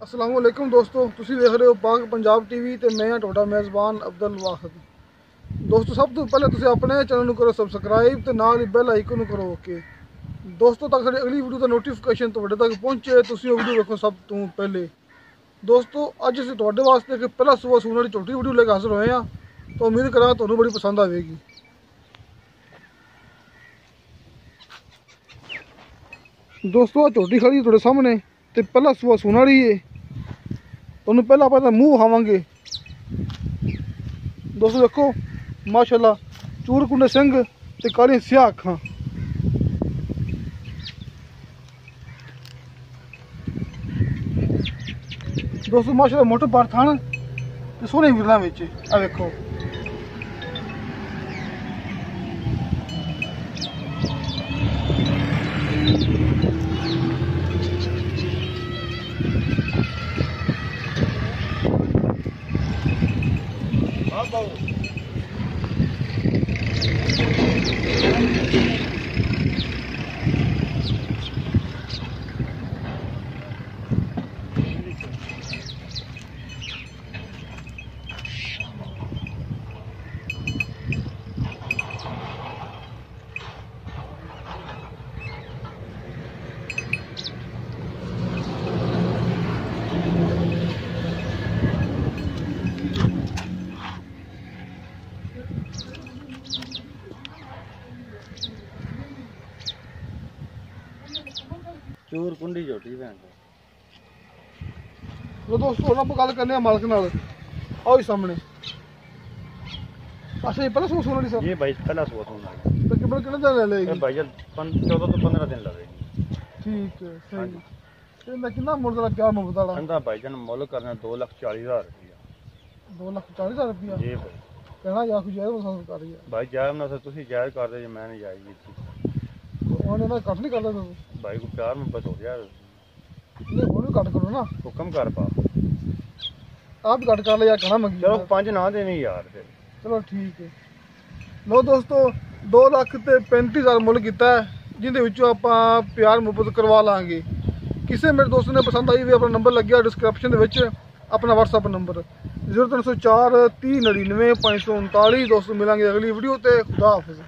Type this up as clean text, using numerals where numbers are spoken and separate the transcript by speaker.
Speaker 1: अस्सलाम वालेकुम दोस्तों, तुसीं देख रहे हो पाक पंजाब टीवी ते मैं हां तुहाडा मेज़बान अब्दुल वाहिद। दोस्तों, सब तो पहले तुसीं अपने चैनल करो सबसक्राइब ते नाल ही बेल आइकन करो ओके। दोस्तों, तक साडी अगली वीडियो दा नोटिफिकेशन तुहाडे तक पहुंचे, तुसीं वो वीडियो देखो सब तो पहले। दोस्तों, अज असीं तुहाडे वास्ते एक पहला सुबह सूने वाली झोटी वीडियो लेके हाजिर होए हां, तो उम्मीद करां तुहानूं बड़ी पसंद आवेगी। दोस्तों, झोटी खड़ी तुहाडे सामने ते पहला सुबह सूने वाली है। तुहानूं पहला आपां मूँह विखावांगे। दोस्तों देखो, माशाल्लाह चूर कुंडे सिंह ते कालियां स्याह अखां। दोस्तों माशाल्लाह मोटे बार थान ते सोहने विरलां विच आ वेखो।
Speaker 2: चूर कुंडी झोटी भैन
Speaker 1: लो दोस्तों, हम गल करने मालक नाल। आओ सामने। अच्छा, ये पहला सुबह सूने वाली सर?
Speaker 2: ये भाई पहला सुबह सूना है।
Speaker 1: तो कितने दिन लेगी?
Speaker 2: भाई 14 तो 15 दिन लगेगी।
Speaker 1: ठीक है, सही। ਇਹਦਾ ਕਿੰਨਾ ਮੁੱਲ ਦਾ ਪਿਆ ਮੁਫਤ ਵਾਲਾ?
Speaker 2: ਇਹਦਾ ਭਾਈਜਾਨ ਮੁੱਲ ਕਰਨਾ 2,40,000 ਰੁਪਇਆ।
Speaker 1: 2,40,000 ਰੁਪਇਆ?
Speaker 2: ਜੀ ਭਾਈ।
Speaker 1: ਕਹਿਣਾ ਜਾਂ ਕੁਝ ਜਾਇਜ਼ ਪਸੰਦ ਕਰ ਰਹੀ ਹੈ
Speaker 2: ਭਾਈ ਜਾਇਜ਼ ਨਾ ਤੁਸੀਂ ਜਾਇਜ਼ ਕਰਦੇ ਜੇ ਮੈਂ ਨਹੀਂ ਜਾਇਜ਼ ਕੀਤੀ।
Speaker 1: ਉਹਨੇ ਨਾ ਕੱਟ ਨਹੀਂ ਕਰਦਾ ਤੂੰ
Speaker 2: भाई को प्यार मोहब्बत हो गया।
Speaker 1: नहीं वो कट करो ना,
Speaker 2: हुक्म कर पा।
Speaker 1: आप कट कर ले यार, कहना मंगी।
Speaker 2: चलो 5 ना देनी यार फिर।
Speaker 1: चलो ठीक है। लो दोस्तों, 2,35,000 मुੱਲ ਕੀਤਾ ਹੈ, ਜਿਹਦੇ ਵਿੱਚੋਂ ਆਪਾਂ ਪਿਆਰ ਮੁਹੱਬਤ ਕਰਵਾ ਲਾਂਗੇ। ਕਿਸੇ ਮੇਰੇ ਦੋਸਤ ਨੇ ਪਸੰਦ ਆਈ ਵੀ ਆਪਣਾ ਨੰਬਰ ਲੱਗਿਆ ਡਿਸਕ੍ਰਿਪਸ਼ਨ ਦੇ ਵਿੱਚ, ਆਪਣਾ WhatsApp ਨੰਬਰ 0304 30 99 539। ਦੋਸਤੋ ਮਿਲਾਂਗੇ ਅਗਲੀ ਵੀਡੀਓ ਤੇ। ਖੁਦਾ ਹਾਫਿਜ਼।